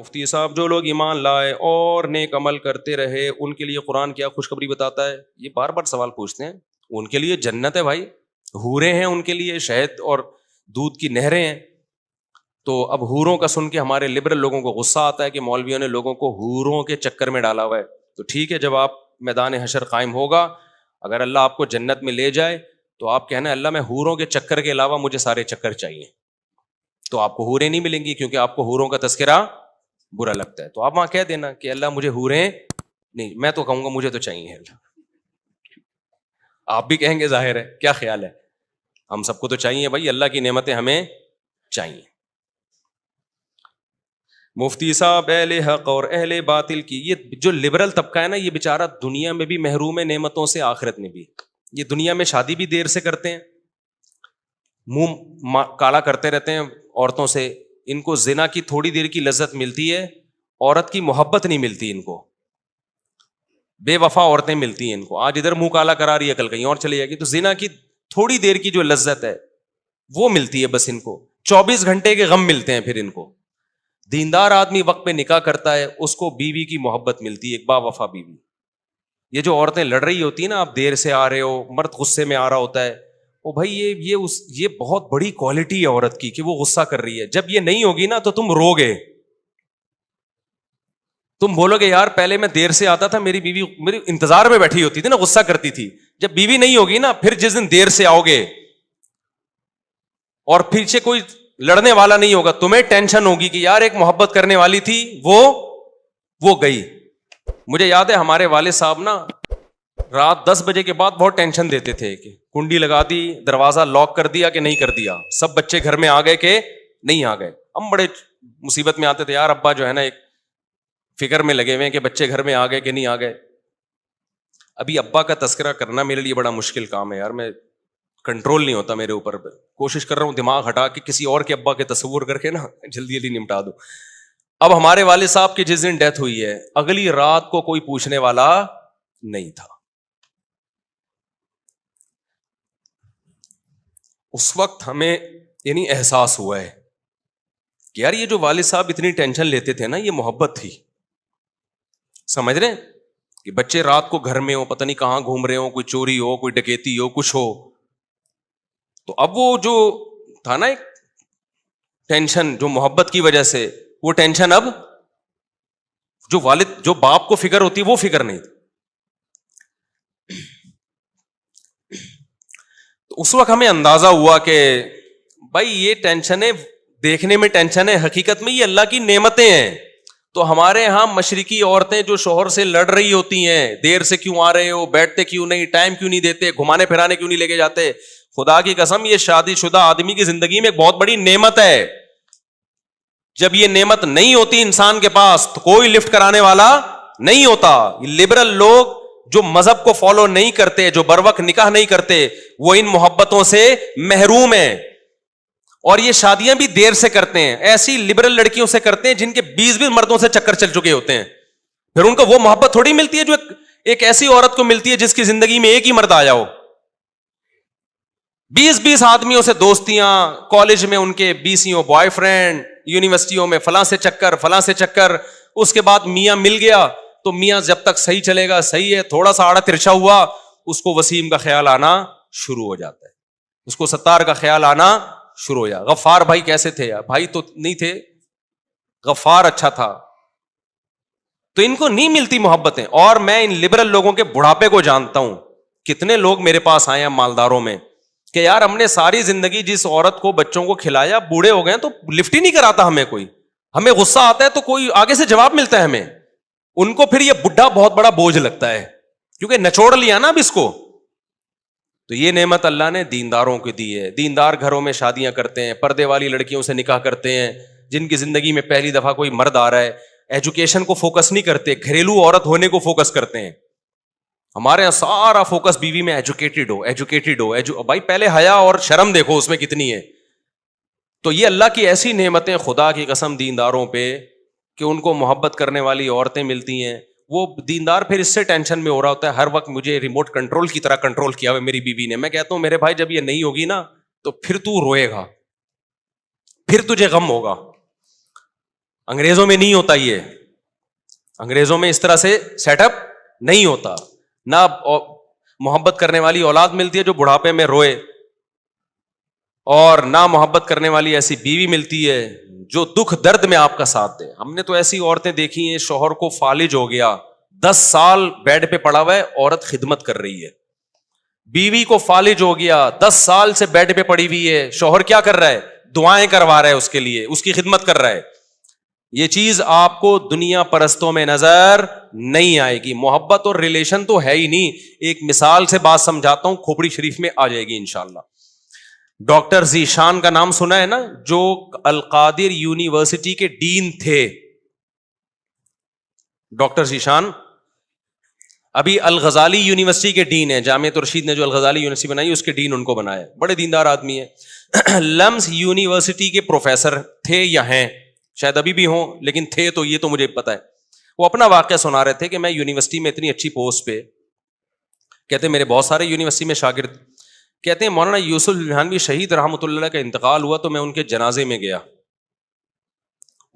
مفتی صاحب جو لوگ ایمان لائے اور نیک عمل کرتے رہے ان کے لیے قرآن کیا خوشخبری بتاتا ہے؟ یہ بار بار سوال پوچھتے ہیں. ان کے لیے جنت ہے بھائی, حوریں ہیں ان کے لیے, شہد اور دودھ کی نہریں ہیں. تو اب حوروں کا سن کے ہمارے لبرل لوگوں کو غصہ آتا ہے کہ مولویوں نے لوگوں کو حوروں کے چکر میں ڈالا ہوا ہے. تو ٹھیک ہے, جب آپ میدان حشر قائم ہوگا, اگر اللہ آپ کو جنت میں لے جائے تو آپ کہنا اللہ میں حوروں کے چکر کے علاوہ مجھے سارے چکر چاہیے. تو آپ کو حوریں نہیں ملیں گی کیونکہ آپ کو حوروں کا تذکرہ برا لگتا ہے. تو آپ وہاں کہہ دینا کہ اللہ مجھے حوریں نہیں, میں تو کہوں گا مجھے تو چاہیے اللہ. آپ بھی کہیں گے, ظاہر ہے, کیا خیال ہے, ہم سب کو تو چاہیے بھائی, اللہ کی نعمتیں ہمیں چاہیے. مفتی صاحب اہل حق اور اہل باطل کی یہ جو لبرل طبقہ ہے نا, یہ بیچارہ دنیا میں بھی محروم ہے نعمتوں سے, آخرت میں بھی. یہ دنیا میں شادی بھی دیر سے کرتے ہیں, منہ کالا کرتے رہتے ہیں عورتوں سے. ان کو زنا کی تھوڑی دیر کی لذت ملتی ہے, عورت کی محبت نہیں ملتی ان کو. بے وفا عورتیں ملتی ہیں ان کو, آج ادھر منہ کالا کرا رہی ہے, کل کہیں اور چلی جائے گی. تو زنا کی تھوڑی دیر کی جو لذت ہے وہ ملتی ہے بس ان کو, 24 گھنٹے کے غم ملتے ہیں پھر ان کو. دیندار آدمی وقت پہ نکاح کرتا ہے, اس کو بیوی کی محبت ملتی ہے, ایک با وفا بیوی. یہ جو عورتیں لڑ رہی ہوتی ہیں نا, آپ دیر سے آ رہے ہو, مرد غصے میں آ رہا ہوتا ہے, او بھائی یہ بہت بڑی کوالٹی ہے عورت کی کہ وہ غصہ کر رہی ہے. جب یہ نہیں ہوگی نا تو تم رو گے, تم بولو گے یار پہلے میں دیر سے آتا تھا, میری بیوی میری انتظار میں بیٹھی ہوتی تھی نا, غصہ کرتی تھی. جب بیوی نہیں ہوگی نا, پھر جس دن دیر سے آؤ گے اور پیچھے کوئی لڑنے والا نہیں ہوگا, تمہیں ٹینشن ہوگی کہ یار ایک محبت کرنے والی تھی وہ گئی. مجھے یاد ہے ہمارے والد صاحب نا رات 10 بجے کے بعد بہت ٹینشن دیتے تھے کہ کنڈی لگا دی, دروازہ لاک کر دیا کہ نہیں کر دیا, سب بچے گھر میں آ گئے کہ نہیں آ گئے. ہم بڑے مصیبت میں آتے تھے, یار ابا جو ہے نا ایک فکر میں لگے ہوئے ہیں کہ بچے گھر میں آ گئے کہ نہیں آ گئے. ابھی ابا کا تذکرہ کرنا میرے لیے بڑا مشکل کام ہے یار, میں کنٹرول نہیں ہوتا میرے اوپر. کوشش کر رہا ہوں دماغ ہٹا کے کسی اور کے ابا کے تصور کر کے نا جلدی جلدی نمٹا دوں. اب ہمارے والد صاحب کی جس دن ڈیتھ ہوئی ہے, اگلی رات کو کوئی پوچھنے والا نہیں تھا. اس وقت ہمیں یعنی احساس ہوا ہے کہ یار یہ جو والد صاحب اتنی ٹینشن لیتے تھے نا, یہ محبت تھی. سمجھ رہے ہیں کہ بچے رات کو گھر میں ہو, پتہ نہیں کہاں گھوم رہے ہو, کوئی چوری ہو, کوئی ڈکیتی ہو, کچھ ہو. تو اب وہ جو تھا نا ایک ٹینشن جو محبت کی وجہ سے, وہ ٹینشن اب جو والد جو باپ کو فکر ہوتی وہ فکر نہیں تھی. تو اس وقت ہمیں اندازہ ہوا کہ بھائی یہ ٹینشن ہے, دیکھنے میں ٹینشن ہے, حقیقت میں یہ اللہ کی نعمتیں ہیں. تو ہمارے ہاں مشرقی عورتیں جو شوہر سے لڑ رہی ہوتی ہیں, دیر سے کیوں آ رہے ہو, بیٹھتے کیوں نہیں, ٹائم کیوں نہیں دیتے, گھمانے پھرانے کیوں نہیں لے کے جاتے, خدا کی قسم یہ شادی شدہ آدمی کی زندگی میں ایک بہت بڑی نعمت ہے. جب یہ نعمت نہیں ہوتی انسان کے پاس تو کوئی لفٹ کرانے والا نہیں ہوتا. لبرل لوگ جو مذہب کو فالو نہیں کرتے, جو بروقت نکاح نہیں کرتے, وہ ان محبتوں سے محروم ہیں. اور یہ شادیاں بھی دیر سے کرتے ہیں, ایسی لبرل لڑکیوں سے کرتے ہیں جن کے 20 مردوں سے چکر چل چکے ہوتے ہیں. پھر ان کو وہ محبت تھوڑی ملتی ہے جو ایک ایسی عورت کو ملتی ہے جس کی زندگی میں ایک ہی مرد آ جاؤ. 20 آدمیوں سے دوستیاں, کالج میں ان کے 20 بوائے فرینڈ, یونیورسٹیوں میں فلاں سے چکر, اس کے بعد میاں مل گیا تو میاں جب تک صحیح چلے گا صحیح ہے, تھوڑا سا آڑا ترچھا ہوا اس کو وسیم کا خیال آنا شروع ہو جاتا ہے, اس کو ستار کا خیال آنا شروع ہو جائے. غفار بھائی کیسے تھے یار, بھائی تو نہیں تھے, غفار اچھا تھا. تو ان کو نہیں ملتی محبتیں. اور میں ان لبرل لوگوں کے بڑھاپے کو جانتا ہوں. کتنے لوگ میرے پاس آئے ہیں مالداروں میں کہ یار ہم نے ساری زندگی جس عورت کو بچوں کو کھلایا, بوڑھے ہو گئے تو لفٹ ہی نہیں کراتا ہمیں کوئی, ہمیں غصہ آتا ہے تو کوئی آگے سے جواب ملتا ہے ہمیں. ان کو پھر یہ بڈھا بہت بڑا بوجھ لگتا ہے کیونکہ نچوڑ لیا نا اب اس کو. تو یہ نعمت اللہ نے دینداروں کو دی ہے. دیندار گھروں میں شادیاں کرتے ہیں, پردے والی لڑکیوں سے نکاح کرتے ہیں, جن کی زندگی میں پہلی دفعہ کوئی مرد آ رہا ہے. ایجوکیشن کو فوکس نہیں کرتے, گھریلو عورت ہونے کو فوکس کرتے ہیں. ہمارے یہاں سارا فوکس بیوی میں ایجوکیٹڈ ہو. بھائی پہلے حیا اور شرم دیکھو اس میں کتنی ہے. تو یہ اللہ کی ایسی نعمتیں خدا کی قسم دینداروں پہ کہ ان کو محبت کرنے والی عورتیں ملتی ہیں. وہ دیندار پھر اس سے ٹینشن میں ہو رہا ہوتا ہے, ہر وقت مجھے ریموٹ کنٹرول کی طرح کنٹرول کیا ہوا میری بیوی نے. میں کہتا ہوں میرے بھائی جب یہ نہیں ہوگی نا تو پھر تو روئے گا, پھر تجھے غم ہوگا. انگریزوں میں نہیں ہوتا یہ, انگریزوں میں اس طرح سے سیٹ اپ نہیں ہوتا. نہ محبت کرنے والی اولاد ملتی ہے جو بڑھاپے میں روئے, اور نہ محبت کرنے والی ایسی بیوی ملتی ہے جو دکھ درد میں آپ کا ساتھ دے. ہم نے تو ایسی عورتیں دیکھی ہیں, شوہر کو فالج ہو گیا, 10 سال بیڈ پہ پڑا ہوا ہے, عورت خدمت کر رہی ہے. بیوی کو فالج ہو گیا, 10 سال سے بیڈ پہ پڑی ہوئی ہے, شوہر کیا کر رہا ہے, دعائیں کروا رہا ہے اس کے لیے, اس کی خدمت کر رہا ہے. یہ چیز آپ کو دنیا پرستوں میں نظر نہیں آئے گی. محبت اور ریلیشن تو ہے ہی نہیں. ایک مثال سے بات سمجھاتا ہوں, کھوپڑی شریف میں آ جائے گی انشاءاللہ. ڈاکٹر ذیشان کا نام سنا ہے نا, جو القادر یونیورسٹی کے ڈین تھے. ڈاکٹر ذیشان ابھی الغزالی یونیورسٹی کے ڈین ہیں. جامعہ رشید نے جو الغزالی یونیورسٹی بنائی اس کے ڈین ان کو بنایا. بڑے دیندار آدمی ہیں. لمس یونیورسٹی کے پروفیسر تھے یا ہیں, شاید ابھی بھی ہوں, لیکن تھے تو یہ تو مجھے پتا ہے. وہ اپنا واقعہ سنا رہے تھے کہ میں یونیورسٹی میں اتنی اچھی پوسٹ پہ, کہتے میرے بہت سارے یونیورسٹی میں شاگرد, کہتے ہیں مولانا یوسف الجھانوی شہید رحمۃ اللہ کا انتقال ہوا تو میں ان کے جنازے میں گیا.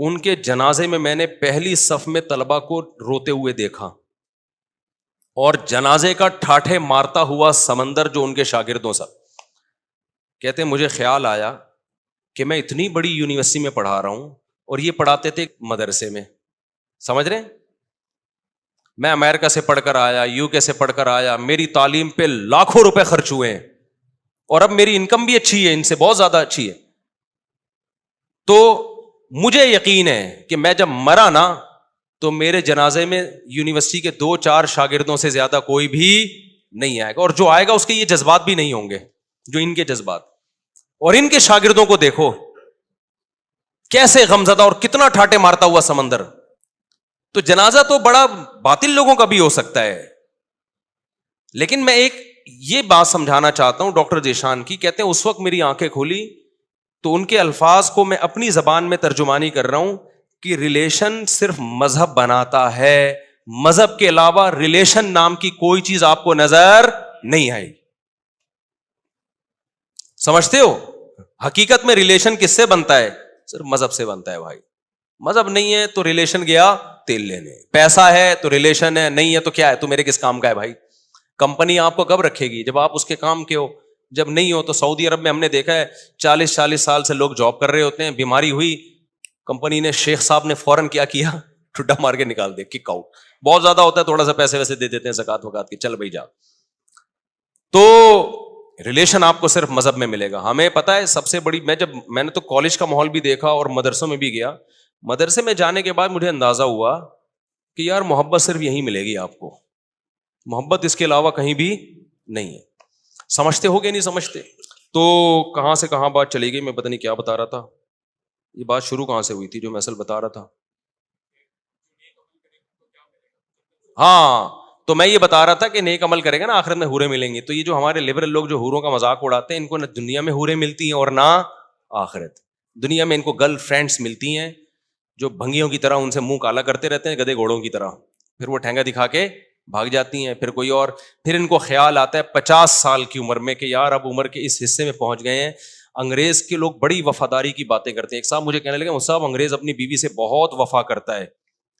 ان کے جنازے میں میں نے پہلی صف میں طلبہ کو روتے ہوئے دیکھا, اور جنازے کا ٹھاٹھے مارتا ہوا سمندر جو ان کے شاگردوں سا. کہتے ہیں مجھے خیال آیا کہ میں اتنی بڑی یونیورسٹی میں پڑھا رہا ہوں اور یہ پڑھاتے تھے مدرسے میں, سمجھ رہے ہیں, میں امریکہ سے پڑھ کر آیا, یو کے سے پڑھ کر آیا, میری تعلیم پہ لاکھوں روپے خرچ ہوئے ہیں, اور اب میری انکم بھی اچھی ہے, ان سے بہت زیادہ اچھی ہے. تو مجھے یقین ہے کہ میں جب مرا نا تو میرے جنازے میں یونیورسٹی کے 2-4 شاگردوں سے زیادہ کوئی بھی نہیں آئے گا, اور جو آئے گا اس کے یہ جذبات بھی نہیں ہوں گے جو ان کے جذبات. اور ان کے شاگردوں کو دیکھو کیسے غمزدہ, اور کتنا ٹھاٹے مارتا ہوا سمندر. تو جنازہ تو بڑا باطل لوگوں کا بھی ہو سکتا ہے, لیکن میں ایک یہ بات سمجھانا چاہتا ہوں ڈاکٹر ذیشان کی. کہتے ہیں اس وقت میری آنکھیں کھولی تو ان کے الفاظ کو میں اپنی زبان میں ترجمانی کر رہا ہوں کہ ریلیشن صرف مذہب بناتا ہے, مذہب کے علاوہ ریلیشن نام کی کوئی چیز آپ کو نظر نہیں آئے. سمجھتے ہو, حقیقت میں ریلیشن کس سے بنتا ہے, صرف مذہب سے بنتا ہے بھائی. مذہب نہیں ہے تو ریلیشن گیا تیل لینے, پیسہ ہے تو ریلیشن ہے, نہیں ہے تو کیا ہے, تو میرے کس کام کا ہے بھائی. کمپنی آپ کو کب رکھے گی, جب آپ اس کے کام کے ہو. جب نہیں ہو تو سعودی عرب میں ہم نے دیکھا ہے 40 سال سے لوگ جاب کر رہے ہوتے ہیں, بیماری ہوئی, کمپنی نے, شیخ صاحب نے فوراً کیا ٹھڈا مار کے نکال دے, کک آؤٹ. بہت زیادہ ہوتا ہے, تھوڑا سا پیسے ویسے دے دیتے ہیں زکات وکات کی, چل بھائی جا. تو ریلیشن آپ کو صرف مذہب میں ملے گا. ہمیں پتا ہے سب سے بڑی, میں نے تو کالج کا ماحول بھی دیکھا اور مدرسوں میں بھی گیا. مدرسے میں جانے کے بعد مجھے اندازہ ہوا کہ یار محبت صرف یہیں ملے گی آپ کو, محبت اس کے علاوہ کہیں بھی نہیں ہے. سمجھتے ہو گے نہیں سمجھتے؟ تو کہاں سے کہاں بات چلی گئی, میں پتہ نہیں کیا بتا رہا تھا. یہ بات شروع کہاں سے ہوئی تھی جو میں اصل بتا رہا تھا؟ ہاں, تو میں یہ بتا رہا تھا کہ نیک عمل کرے گا نا آخرت میں حوریں ملیں گی. تو یہ جو ہمارے لبرل لوگ جو حوروں کا مذاق اڑاتے ہیں, ان کو نہ دنیا میں حوریں ملتی ہیں اور نہ آخرت. دنیا میں ان کو گرل فرینڈس ملتی ہیں جو بھنگیوں کی طرح ان سے منہ کالا کرتے رہتے ہیں, گدے گھوڑوں کی طرح, پھر وہ ٹھینگا دکھا کے بھاگ جاتی ہیں. پھر کوئی اور, پھر ان کو خیال آتا ہے 50 سال کی عمر میں کہ یار اب عمر کے اس حصے میں پہنچ گئے ہیں. انگریز کے لوگ بڑی وفاداری کی باتیں کرتے ہیں. ایک صاحب مجھے کہنے لگے, صاحب انگریز اپنی بیوی سے بہت وفا کرتا ہے,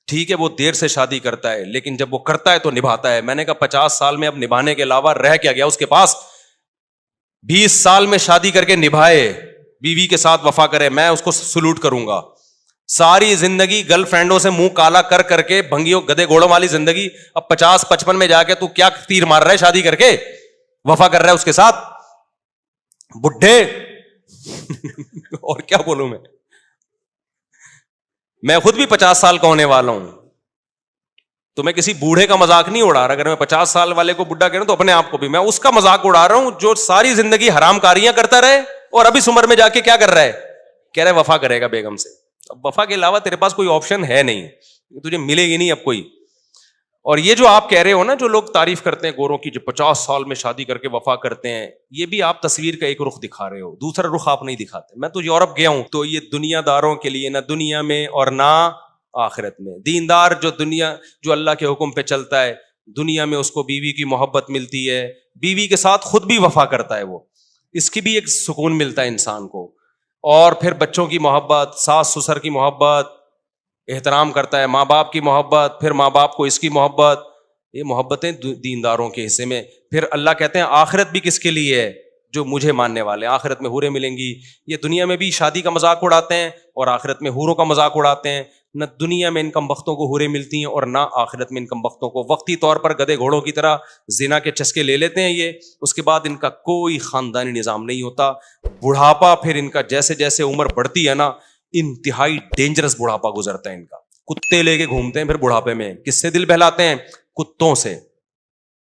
ٹھیک ہے وہ دیر سے شادی کرتا ہے لیکن جب وہ کرتا ہے تو نبھاتا ہے. میں نے کہا 50 سال میں اب نبھانے کے علاوہ رہ کیا گیا اس کے پاس؟ 20 سال میں شادی کر کے نبھائے, بیوی کے ساتھ وفا کرے, میں اس کو سلوٹ کروں گا. ساری زندگی گرل فرینڈوں سے منہ کالا کر کر کے بھنگیوں گدے گھوڑوں والی زندگی, اب 50-55 میں جا کے تو کیا تیر مار رہا ہے شادی کر کے, وفا کر رہا ہے اس کے ساتھ, بڈھے. اور کیا بولوں میں خود بھی 50 سال کا ہونے والا ہوں, تو میں کسی بوڑھے کا مذاق نہیں اڑا رہا. اگر میں 50 سال والے کو بڈھا کہہ رہا ہوں تو اپنے آپ کو بھی میں اس کا مذاق اڑا رہا ہوں جو ساری زندگی حرام کاریاں کرتا رہے اور ابھی اس عمر میں جا کے کیا کر رہا ہے, کہہ رہا ہے وفا کرے گا بیگم سے. اب وفا کے علاوہ تیرے پاس کوئی آپشن ہے نہیں, تجھے ملے گی نہیں اب کوئی. اور یہ جو آپ کہہ رہے ہو نا, جو لوگ تعریف کرتے ہیں گوروں کی جو 50 سال میں شادی کر کے وفا کرتے ہیں, یہ بھی آپ تصویر کا ایک رخ دکھا رہے ہو, دوسرا رخ آپ نہیں دکھاتے. میں تو یورپ گیا ہوں تو یہ دنیا داروں کے لیے نہ دنیا میں اور نہ آخرت میں. دیندار جو اللہ کے حکم پہ چلتا ہے, دنیا میں اس کو بیوی کی محبت ملتی ہے, بیوی کے ساتھ خود بھی وفا کرتا ہے, وہ اس کی بھی ایک سکون ملتا ہے انسان کو. اور پھر بچوں کی محبت, ساس سسر کی محبت, احترام کرتا ہے، ماں باپ کی محبت، پھر ماں باپ کو اس کی محبت، یہ محبتیں دینداروں کے حصے میں. پھر اللہ کہتے ہیں آخرت بھی کس کے لیے ہے؟ جو مجھے ماننے والے ہیں. آخرت میں حوریں ملیں گی. یہ دنیا میں بھی شادی کا مذاق اڑاتے ہیں اور آخرت میں حوروں کا مذاق اڑاتے ہیں. نہ دنیا میں ان کم بختوں کو حوریں ملتی ہیں اور نہ آخرت میں ان کم بختوں کو. وقتی طور پر گدھے گھوڑوں کی طرح زنا کے چسکے لے لیتے ہیں یہ، اس کے بعد ان کا کوئی خاندانی نظام نہیں ہوتا. بڑھاپا پھر ان کا جیسے جیسے عمر بڑھتی ہے نا، انتہائی ڈینجرس بڑھاپا گزرتا ہے ان کا. کتے لے کے گھومتے ہیں پھر بڑھاپے میں. کس سے دل بہلاتے ہیں؟ کتوں سے.